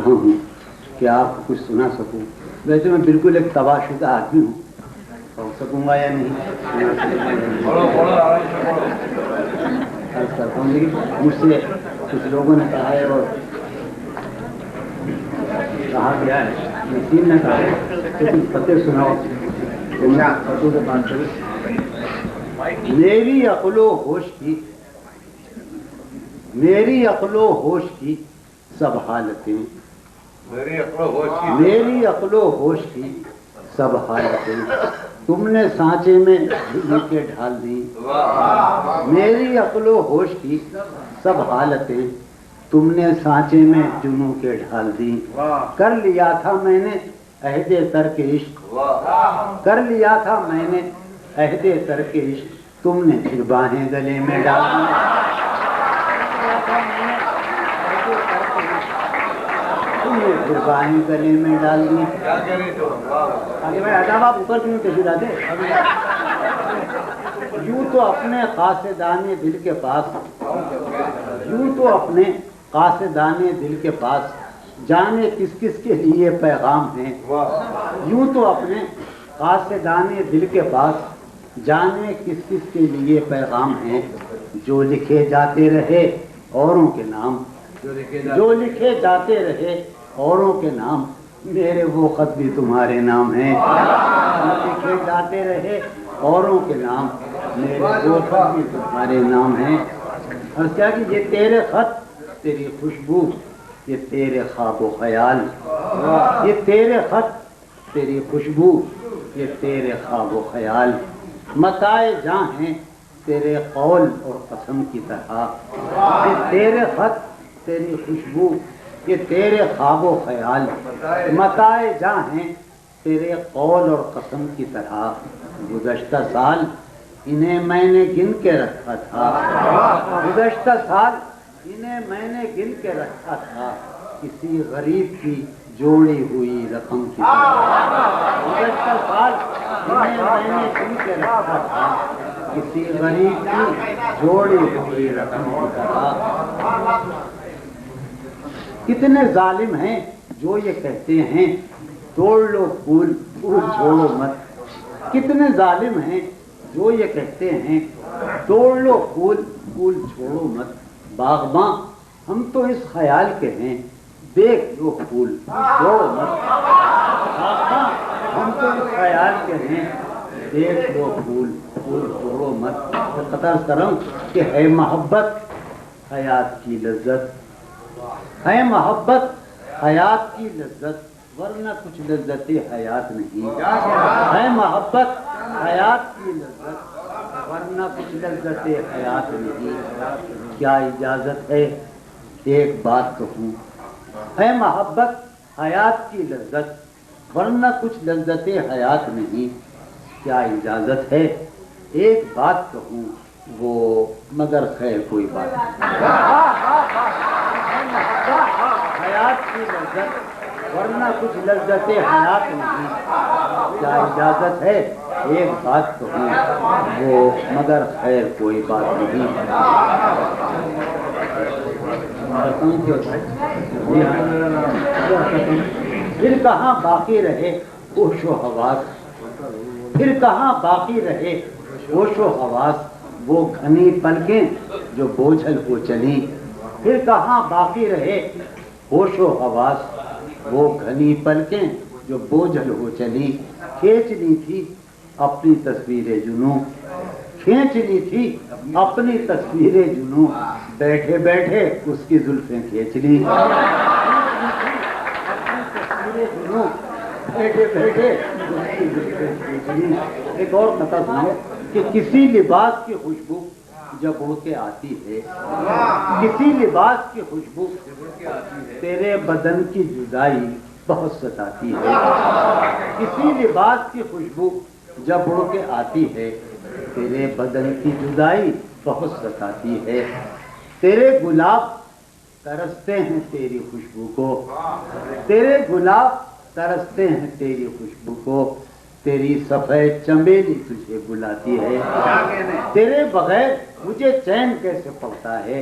رہا ہوں کہ آپ کو کچھ سنا سکوں. ویسے میں بالکل ایک تباہ شدہ آدمی ہوں، پڑھ سکوں گا یا نہیں عرض کرتا ہوں، لیکن مجھ سے کچھ لوگوں نے کہا ہے اور کہا گیا ہے، نسیم نے کہا ہے کہ تم فتح سناؤ. فتح سے بات کریں. میری عقل و ہوش کی، میری عقل و ہوش کی سب حالتیں، میری عقل و ہوش کی سب حالتیں تم نے سانچے میں جھل کے ڈھال دی. میری عقل و ہوش کی سب حالتیں تم نے سانچے میں جنوں کے ڈھال دی. کر لیا تھا میں نے عہد ترک عشق، کر لیا تھا میں نے عہد ترک عشق، تم نے پھر باہیں گلے میں ڈال دی. تم نے پھر باہیں گلے میں ڈال دی. آگے بھائی آداب آپ اوپر کیوں تشریف لاتے؟ یوں تو اپنے قاصدان دل کے پاس، یوں تو اپنے قاصدان دل کے پاس جانے کس کس کے لیے پیغام ہیں. یوں تو اپنے قاصدان دل کے پاس جانے کس کس کے لیے پیغام ہیں. جو لکھے جاتے رہے اوروں کے نام، جو لکھے جاتے رہے اوروں کے نام، میرے وہ خط بھی تمہارے نام ہیں. لکھے جاتے رہے اوروں کے نام، میرے وہ خط بھی تمہارے نام ہیں. اور کیا کہ یہ تیرے خط، تیری خوشبو، یہ تیرے خواب و خیال، یہ تیرے خط، تیری خوشبو، یہ تیرے خواب و خیال، متاع جاں ہیں تیرے قول اور قسم کی طرح. یہ تیرے خط، تیری خوشبو، یہ تیرے خواب و خیال، متاع جاں ہیں تیرے قول اور قسم کی طرح. گزشتہ سال انہیں میں نے گن کے رکھا تھا، گزشتہ سال انہیں میں نے گن کے رکھا تھا، کسی غریب کی جوڑی ہوئی رقم کی طرح. گزشتہ سال انہیں میں نے گن کے رکھا تھا، کسی غریب کی جوڑی ہوئی رقم کی طرح. کتنے ظالم ہیں جو یہ کہتے ہیں توڑ لو پھول، پھول چھوڑو مت. کتنے ظالم ہیں جو یہ کہتے ہیں توڑ لو پھول، پھول چھوڑو مت. باغباں ہم تو اس خیال کے ہیں دیکھ لو پھول چھوڑو مت. باغباں ہم تو اس خیال کے ہیں دیکھ لو پھول، پھول چھوڑو مت. قطع کرم کہ ہے محبت حیات کی لذت، ہے محبت حیات کی لذت، ورنہ کچھ لذت حیات نہیں. ہے محبت حیات کی لذت، ورنہ کچھ لذت حیات نہیں. کیا اجازت ہے ایک بات کہوں، ہے محبت حیات کی لذت، ورنہ کچھ لذت حیات نہیں. کیا اجازت ہے ایک بات کہوں، وہ مگر خیر کوئی بات نہیں. حیات کی لذت، ورنہ کچھ لذت حیات نہیں. کیا اجازت ہے ایک بات کہوں، وہ مگر خیر کوئی بات نہیں. پھر کہاں باقی رہے ہوش و حواس، پھر کہاں باقی رہے ہوش و حواس، وہ گھنی پلکیں جو بوجھل ہو چلی. پھر کہاں باقی رہے ہوش و حواس، وہ گھنی پلکیں جو بوجھل ہو چلی. کھینچ لی تھی اپنی تصویر جنوں، کھینچ لی تھی اپنی تصویر جنوں، بیٹھے بیٹھے اس کی زلفیں کھینچ لی. بیٹھے بیٹھے اس کی زلفیں کھینچ لی. ایک اور قطع سناؤ کہ کسی لباس کی خوشبو جب اڑ کے آتی ہے، کسی لباس کی خوشبو تیرے بدن کی جدائی بہت ستاتی ہے. کسی لباس کی خوشبو جب اڑ کے آتی ہے، تیرے بدن کی جدائی بہت ستاتی ہے. تیرے گلاب ترستے ہیں تیری خوشبو کو، تیرے گلاب ترستے ہیں تیری خوشبو کو. تیری سفید چمیلی تجھے بلاتی ہے. تیرے بغیر مجھے چین کیسے پڑتا ہے،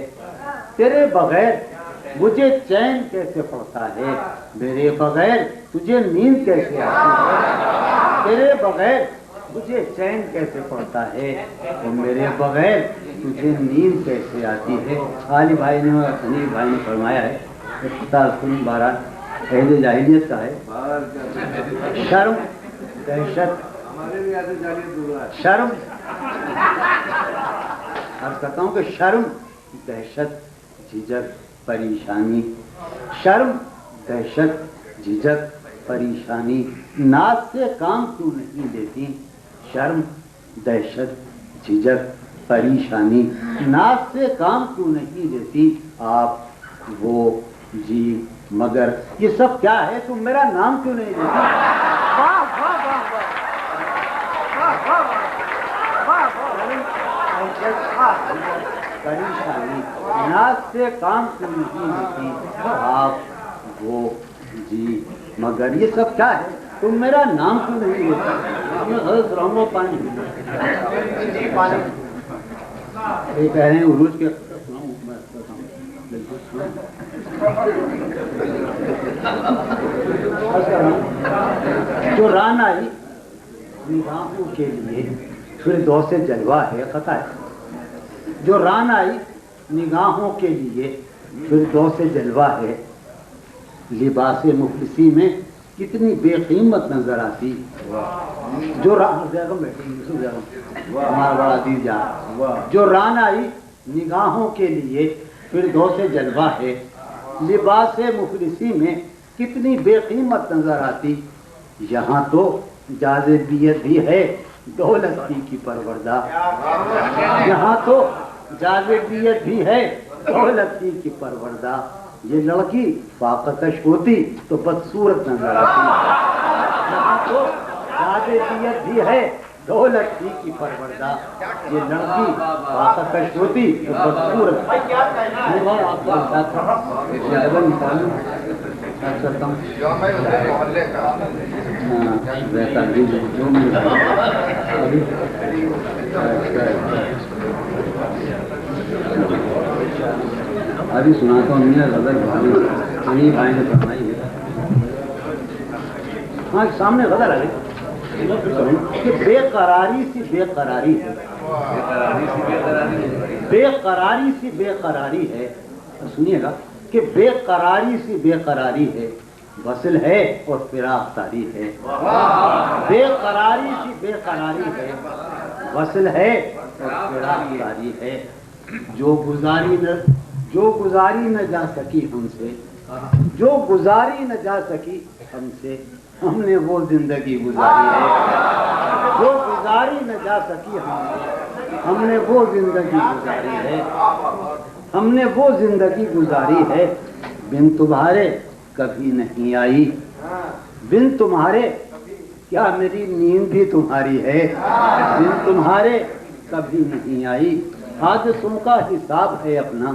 تیرے بغیر مجھے چین کیسے پڑتا ہے، میرے بغیر تجھے نیند کیسے آتی ہے، تیرے بغیر مجھے چین کیسے پڑتا ہے، اور میرے بغیر تجھے نیند کیسے آتی ہے۔ علی بھائی نے اور حنیف بھائی نے فرمایا ہے، بہرحال عہد جاہلیت کا ہے، شرم دہشت، شرم عرض کرتا ہوں کہ شرم دہشت جھجک پریشانی، شرم دہشت جھجک پریشانی ناز سے کام کیوں نہیں لیتی، شرم دہشت جھجک پریشانی ناز سے کام کیوں نہیں لیتی، آپ وہ جی مگر یہ سب کیا ہے، تم میرا نام کیوں نہیں لیتی۔ پریشانی ناز سے کام کیوں نہیں لیتی، آپ وہ جی مگر یہ سب کیا ہے، تم میرا نام کیوں نہیں لیتی۔ غلط رہوں پانی یہ کہہ رہے ہیں عروج کے جو ران آئی نگاہوں کے لیے پھر دو سے جلوہ ہے، خطا ہے، جو ران آئی نگاہوں کے لیے پھر دو سے جلوہ ہے، لباس مفلسی میں کتنی بے قیمت نظر آتی، جو ہمارا بڑا عزیز جان، جو ران آئی نگاہوں کے لیے پھر دو سے جلوہ ہے، لباس مفلسی میں کتنی بے قیمت نظر آتی، یہاں تو جاذبیت بھی ہے دولت کی پروردہ، یہاں تو جاذبیت بھی ہے دولت کی پروردہ، یہ لڑکی فاقتش ہوتی تو بدصورت نظر آتی، یہاں تو جاذبیت بھی ہے دولت کی پروردہ، یہ لڑکی فاقتش ہوتی تو بدصورت ابھی سناتا ہوں، میرا غزل بھائی نے فرمائی ہے، ہاں سامنے غزل آ گئی کہ بے قراری سی بے قراری ہے، بے قراری سی بے قراری ہے، سنیے گا کہ بے قراری سی بے قراری ہے، وصل ہے اور فراق طاری ہے، بے قراری سی بے قراری ہے، وصل ہے اور فراق طاری ہے، جو گزاری نہ جا سکی ہم سے، جو گزاری نہ جا سکی ہم سے، ہم نے وہ زندگی گزاری ہے، جو گزاری نہ جا سکی ہم سے، ہم نے وہ زندگی گزاری ہے، ہم نے وہ زندگی گزاری ہے، بن تمہارے کبھی نہیں آئی، بن تمہارے کیا میری نیند بھی تمہاری ہے، بن تمہارے کبھی نہیں آئی، حادثوں کا حساب ہے اپنا،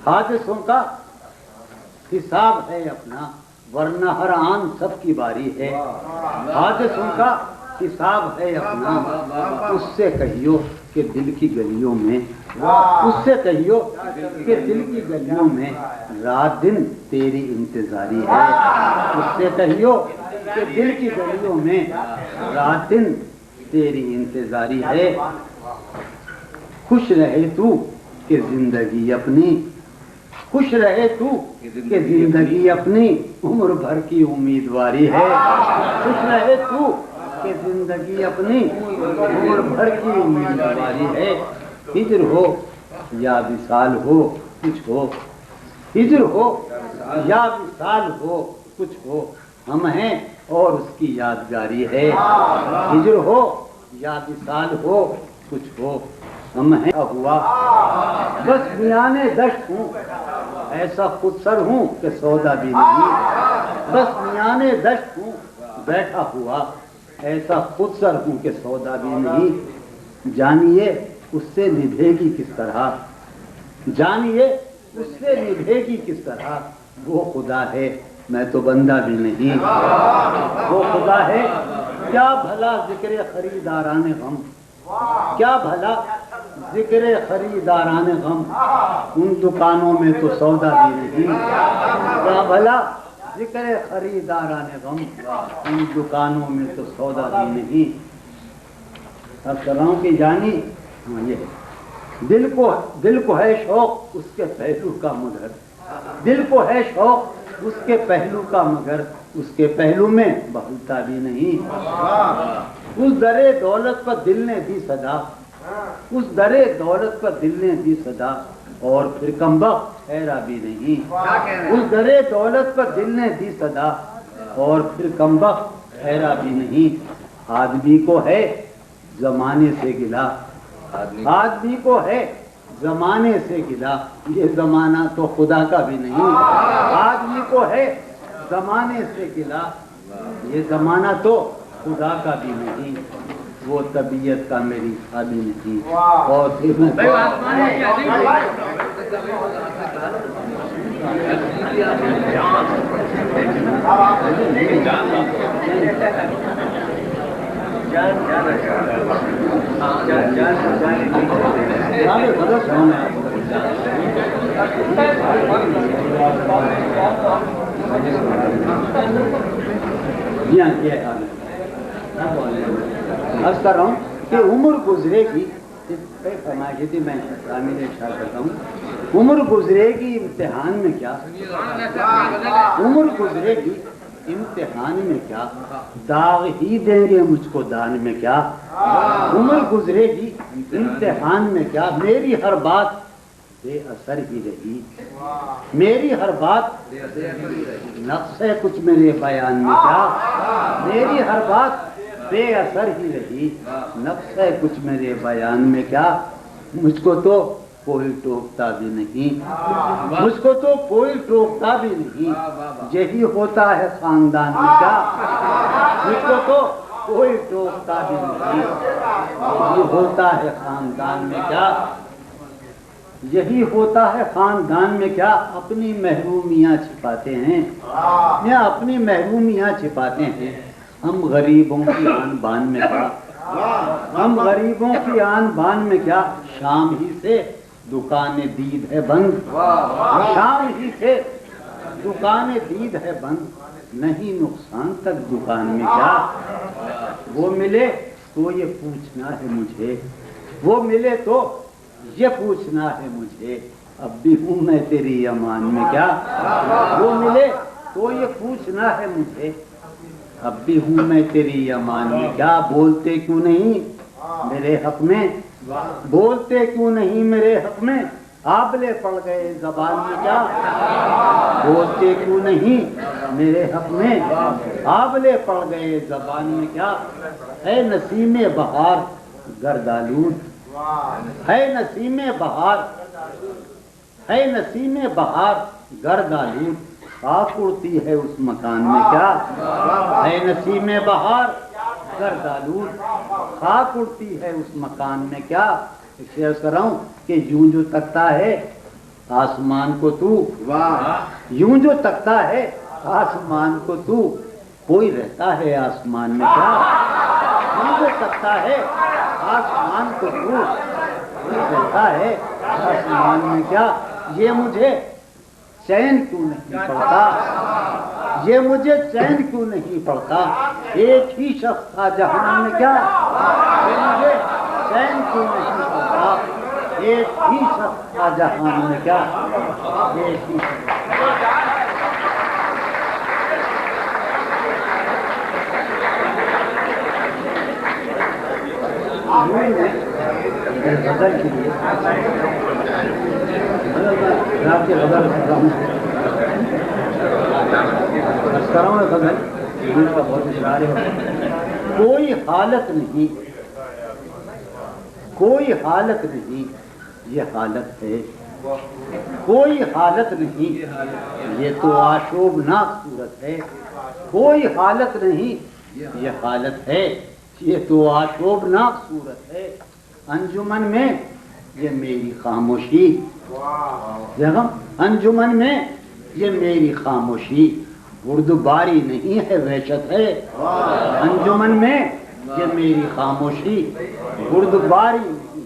حادثوں کا حساب ہے اپنا، ورنہ ہر آن سب کی باری ہے، حادثوں کا حساب ہے اپنا، اس سے کہیو کہ دل کی گلیوں میں، اس سے کہیو کہ دل کی گلیوں میں رات دن تیری انتظاری ہے، اس سے کہیو کہ دل کی گلیوں میں رات دن تیری انتظاری ہے، خوش رہے تو کہ زندگی اپنی، خوش رہے تو کہ زندگی اپنی عمر بھر کی امیدواری ہے، خوش رہے تو کہ زندگی اپنی عمر بھر کی امیدواری ہے، ہجر ہو یا وصال ہو کچھ ہو، ہجر ہو یا وصال ہو کچھ ہو، ہم ہیں اور اس کی یادگاری ہے، ہجر ہو یا وصال ہو کچھ ہو، ہم ہیں ہوا بس میانے دشت ہوں، ایسا خود سر ہوں کہ سودا بھی نہیں، بس میانے دشت ہوں بیٹھا ہوا، ایسا خود سر ہوں کہ سودا بھی نہیں، جانیے اس سے نبھے گی کس طرح، جانیے اس سے نبھے گی کس طرح، وہ خدا ہے میں تو بندہ بھی نہیں، وہ خدا ہے کیا بھلا ذکر خریداران غم، کیا بھلا ذکر خریداران غم، ان دکانوں میں تو سودا بھی نہیں، کیا بھلا ذکر خریداران غم، ان دکانوں میں تو سودا بھی نہیں۔ اب کر رہا ہوں کہ جانی یہ دل کو ہے شوق اس کے پہلو کا، مگر دل کو ہے شوق اس کے پہلو کا، مگر اس کے پہلو میں بہلتا بھی نہیں۔ اس درے دولت پر دل نے دی صدا، اس درے دولت پر دل نے دی صدا، اور پھر کمبخت ٹھہرا بھی نہیں۔ اس درے دولت پر دل نے دی صدا، اور پھر کمبخت ٹھہرا بھی نہیں۔ آدمی کو ہے زمانے سے گلا، آدمی کو ہے زمانے سے گلا، یہ زمانہ تو خدا کا بھی نہیں۔ آدمی کو ہے زمانے سے گلا، یہ زمانہ تو خدا کا بھی نہیں۔ وہ طبیعت کا میری خالی نہیں، اور عرض کر رہا ہوں کہ عمر گزرے گی، فرمائش تھی میں تعمیر اشارہ کرتا ہوں، عمر گزرے گی امتحان میں کیا، عمر گزرے گی امتحان میں کیا، داغ ہی دیں گے مجھ کو دان میں کیا۔ عمر گزرے گی امتحان میں کیا، میری ہر بات بے اثر ہی رہی، میری ہر بات نقص ہے کچھ میرے بیان میں کیا، میری ہر بات بے اثر ہی رہی، نقص ہے کچھ میرے بیان میں کیا۔ مجھ کو تو کوئی ٹوکتا بھی نہیں، مجھ کو تو کوئی ٹوکتا بھی نہیں، یہی ہوتا ہے خاندان میں کیا۔ مجھ کو تو کوئی ٹوکتا بھی نہیں، یہی ہوتا ہے خاندان میں کیا، یہی ہوتا ہے خاندان میں کیا۔ اپنی محرومیاں چھپاتے ہیں، یا اپنی محرومیاں چھپاتے ہیں، ہم غریبوں کی آن بان میں کیا، ہم غریبوں کی آن بان میں کیا۔ شام ہی سے دکان دید ہے بند، شام ہی سے دکان دید ہے بند، نہیں نقصان تک دکان میں کیا۔ وہ ملے تو یہ پوچھنا ہے مجھے، وہ ملے تو یہ پوچھنا ہے مجھے، اب بھی ہوں میں تیری امان میں کیا۔ وہ ملے تو یہ پوچھنا ہے مجھے، اب بھی ہوں میں تیری امان میں کیا۔ بولتے کیوں نہیں میرے حق میں، بولتے کیوں نہیں میرے حق میں، آبلے پڑ گئے زبان میں کیا۔ بولتے کیوں نہیں میرے حق میں، آبلے پڑ گئے زبان میں کیا۔ ہے نسیم بہار گردآلود، ہے نسیم بہار، ہے نسیم بہار گردآلود، خاک اڑتی ہے اس مکان میں کیا۔ ہے نسیم بہار گردآلود، خاک اڑتی ہے اس مکان میں کیا۔ ایک شعر کر رہا ہوں کہ یوں جو تکتا ہے آسمان کو تو، یوں جو تکتا ہے آسمان کو تو، کوئی رہتا ہے آسمان میں کیا۔ یوں جو تکتا ہے آسمان کو تو، کوئی رہتا ہے آسمان میں کیا۔ یہ مجھے چین کیوں نہیں پڑتا، یہ مجھے چین کیوں نہیں پڑتا، ایک ہی شخص تھا جہان میں کیا۔ یہ مجھے چین کیوں نہیں پڑتا، ایک ہی شخص تھا جہان میں کیا، ایک ہی غزل کے لیے رات کے غزل غزل کا بہت اشعار ہے۔ کوئی حالت نہیں، کوئی حالت نہیں یہ حالت ہے، کوئی حالت نہیں یہ تو آشوبناک صورت ہے، کوئی حالت نہیں یہ حالت ہے، یہ تو آشوبناک صورت ہے۔ انجمن میں یہ میری خاموشی، انجمن میں یہ میری خاموشی، بردباری نہیں ہے وحشت ہے۔ انجمن میں یہ میری خاموشی، بردباری نہیں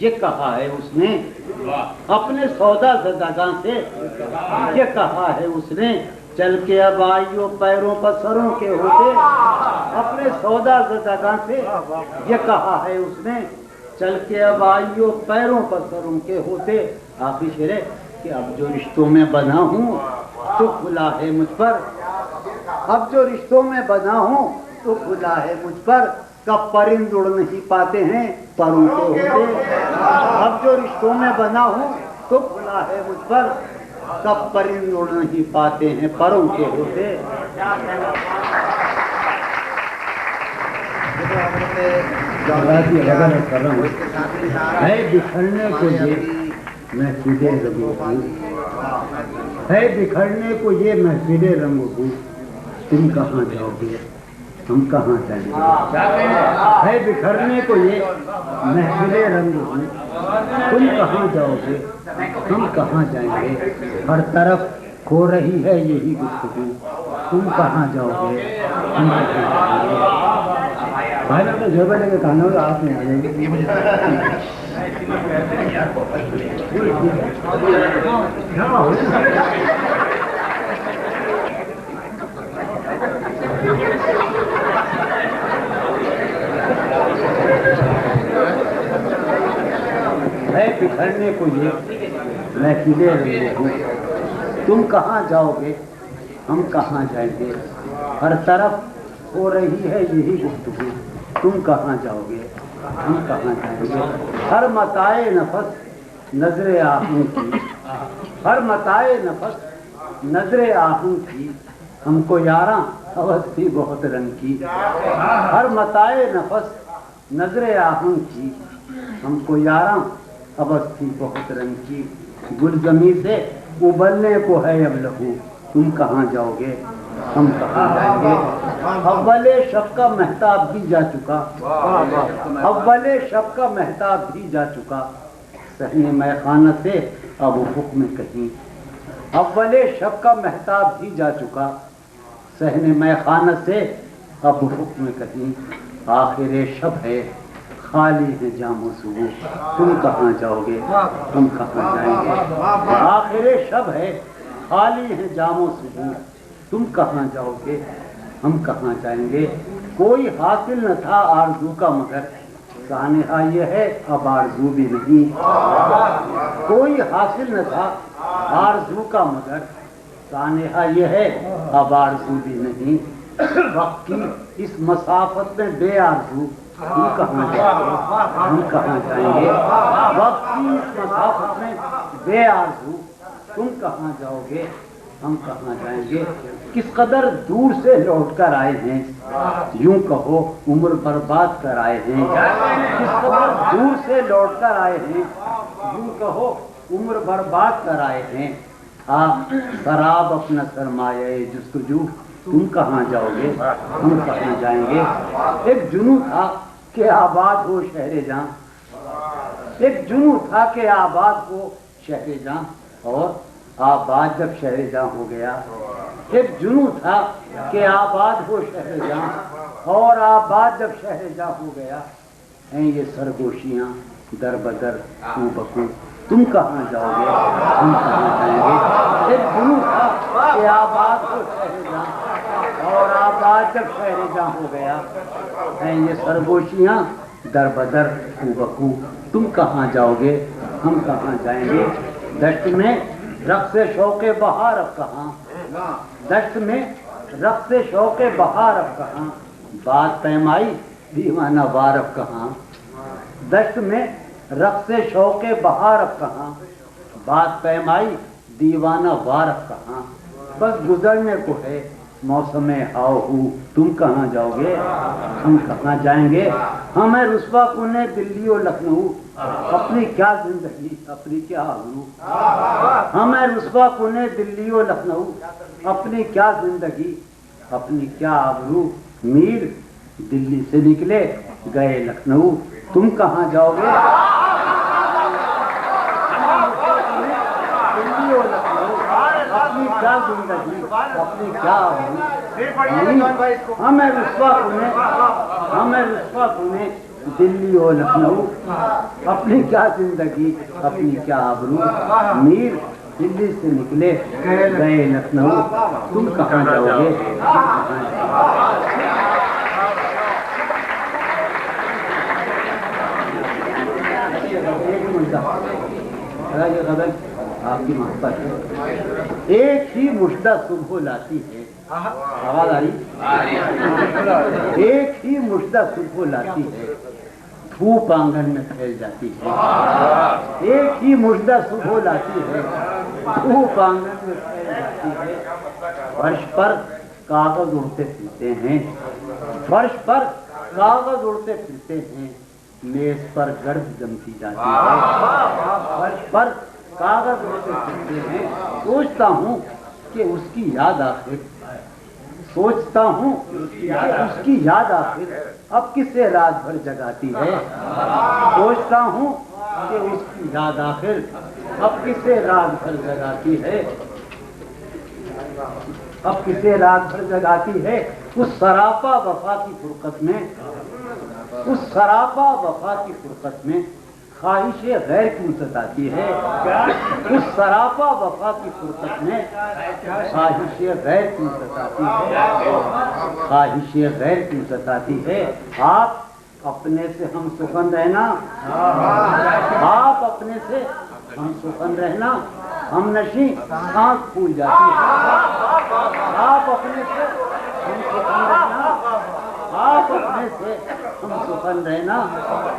یہ کہا ہے اس نے اپنے سودا زدگاں سے، یہ کہا ہے اس نے چل کے اب آئیو پیروں پر سروں کے ہوتے، اپنے سودا زدگاں سے یہ کہا ہے اس نے چل کے اب آئیو پیروں پر سروں کے ہوتے۔ آخری شعر ہے کہ اب جو رشتوں میں بنا ہوں تو کھلا ہے مجھ پر، اب جو رشتوں میں بنا ہوں تو کھلا ہے مجھ پر، کب پرند اڑ نہیں پاتے ہیں پروں کے ہوتے، اب جو رشتوں میں بنا ہوں تو کھلا ہے مجھ پر، کب پرند اڑ نہیں پاتے ہیں پروں کے ہوتے۔ ہے بکھرنے کو یہ محفل رنگ و بو، ہے بکھرنے کو یہ محفل رنگ و بو، تم کہاں جاؤ گے ہم کہاں جائیں گے، ہے بکھرنے کو یہ محفل رنگ و بو، تم کہاں جاؤ گے ہم کہاں جائیں گے، ہر طرف ہو رہی ہے یہی گفتگو، تم کہاں جاؤ گے ہم کہاں جائیں گے۔ بھائی نے جو بیٹھے کے کہنا ہوگا آپ نہیں آ جائیں گے۔ ہے بکھرنے کو یہ محفل رنگ و بو، تم کہاں جاؤ گے ہم کہاں جائیں گے، ہر طرف ہو رہی ہے یہی گفتگو، تم کہاں جاؤ گے ہم کہاں جائیں گے، ہر متاع نفس نظر آہن کی، ہر متاع نفس نظر آہن کی، ہم کو یاراں حوث تھی بہت رنگ کی، ہر متاع نفس نظر آہن کی، ہم کو یاراں حوث تھی بہت رنگ کی، گل زمیں سے ابلنے کو ہے اب لہو، تم کہاں جاؤ گے ہم کہاں جائیں گے، اول شب کا مہتاب بھی جا چکا، اول شب کا مہتاب بھی جا چکا، صحن میں خانہ سے اب افق میں کہیں، اول شب کا مہتاب بھی جا چکا، صحن میں خانہ سے اب افق میں کہیں، آخر شب ہے خالی ہے جام و صبح، تم کہاں جاؤ گے ہم کہاں جائیں گے، آخر شب ہے خالی ہے جام و صبح، تم کہاں جاؤ گے ہم کہاں جائیں گے، کوئی حاصل نہ تھا آرزو کا مگر سانحہ یہ ہے اب آرزو بھی نہیں، کوئی حاصل نہ تھا آرزو کا مگر سانحہ یہ ہے اب آرزو بھی نہیں، وقت کی اس مسافت میں بے آرزو تم کہاں جاؤ گے ہم کہاں جائیں گے، وقت کی اس مسافت میں بے آرزو تم کہاں جاؤ گے ہم کہاں جائیں گے، کس قدر دور سے لوٹ کر آئے ہیں، یوں کہو عمر برباد کر آئے ہیں، کس قدر دور سے لوٹ کر آئے ہیں، یوں کہو عمر برباد کر آئے ہیں، خراب اپنا سرمایہ جستجو، تم کہاں جاؤ گے ہم کہاں جائیں گے، ایک جنوں تھا کہ آباد ہو شہر جاں، ایک جنوں تھا کہ آباد ہو شہر جاں، اور آباد جب شہر جاں ہو گیا، ایک جنوں تھا کہ آباد ہو شہر جاں، اور آباد جب شہر جاں ہو گیا، ہیں یہ سرگوشیاں در بدر کو بکو، تم کہاں جاؤ گے ہم کہاں جائیں گے، ایک جنوں تھا کہ آباد ہو شہر جاں، اور آباد جب شہر جاں ہو گیا، ہیں یہ سرگوشیاں در بدر کو بکو، تم کہاں جاؤ گے ہم کہاں جائیں گے، دشت میں رقص شوق بہار اب کہاں، دشت میں رقص شوق بہار اب کہاں، بات پیمائی دیوانہ وار اب کہاں، دشت میں رقص شوق بہار اب کہاں، بات پیمائی دیوانہ وار اب کہاں، بس گزرنے کو ہے موسم ہاؤ ہو، تم کہاں جاؤ گے ہم کہاں جائیں گے، ہمیں رسوا کنے دلی و لکھنؤ، اپنی کیا زندگی اپنی کیا آبرو، ہمیں رسوا کنے دلی و لکھنؤ، اپنی کیا زندگی اپنی کیا آبرو، میر دلی سے نکلے گئے لکھنؤ، تم کہاں جاؤ گے، دلی و لکھنؤ، اپنی کیا زندگی اپنی کیا آبرو، ہمیں رسوا کنے دلی و لکھنؤ، اپنی کیا زندگی اپنی کیا آبرو، میر دلی سے نکلے گئے لکھنؤ، تم کہاں جاؤ گے؟ یہ غزل آپ کی محبت ہے۔ ایک ہی مژدہ صبح لاتی ہے، آواز آ رہی؟ ایک ہی مژدہ صبح لاتی ہے، دھوپ آنگن میں پھیل جاتی ہے۔ ایک ہی مژدہ صبح لاتی ہے، دھوپ آنگن میں پھیل جاتی ہے۔ فرش پر کاغذ اڑتے پھرتے ہیں، فرش پر کاغذ اڑتے پھرتے ہیں، میز پر گرد جمتی جاتی ہے۔ فرش پر کاغذ اڑتے پھرتے ہیں، سوچتا ہوں کہ اس کی یاد آخر، سوچتا ہوں کہ اس کی یاد آخر اب کسے رات بھر جگاتی ہے۔ سوچتا ہوں کہ اس کی یاد آخر اب کسے رات بھر جگاتی ہے، اب کسے رات بھر جگاتی ہے۔ اس سراپا وفا کی فرقت میں، اس سراپا وفا کی فرقت میں خواہش غیر کیوں ستاتی ہے؟ اس سراپا وفا کی فرقت میں خواہش غیر کیوں ستاتی ہے؟ خواہش غیر کیوں ستاتی ہے؟ آپ اپنے سے ہم سخن رہنا، آپ اپنے سے ہم سخن رہنا، ہم نشیں سانس پھول جاتی ہے۔ آپ اپنے سے ہم سخن رہنا، آپ اپنے سے ہم سخن رہنا،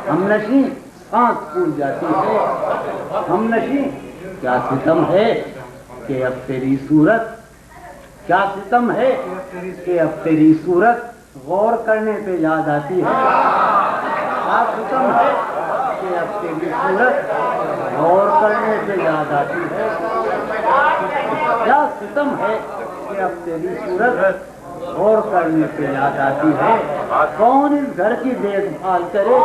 ہم نشیں سانس پھول جاتی ہے۔ ہم نشیں کیا ستم ہے کہ اب تیری صورت، کیا ستم ہے کہ اب تیری صورت غور کرنے پہ یاد آتی ہے۔ کیا ستم ہے کہ اب تیری صورت غور کرنے پہ یاد آتی ہے۔ کیا ستم ہے کہ اب تیری صورت غور کرنے پہ یاد آتی ہے۔ کون اس گھر کی دیکھ بھال کرے،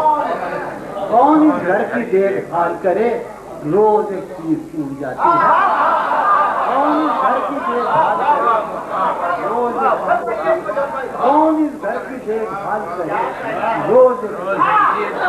کون اس گھر کی دیکھ بھال کرے، روز ایک چیز ٹوٹ جاتی ہے۔ کون اس گھر کی دیکھ بھال کرے، روز کون اس گھر کی دیکھ بھال کرے، روز ایک چیز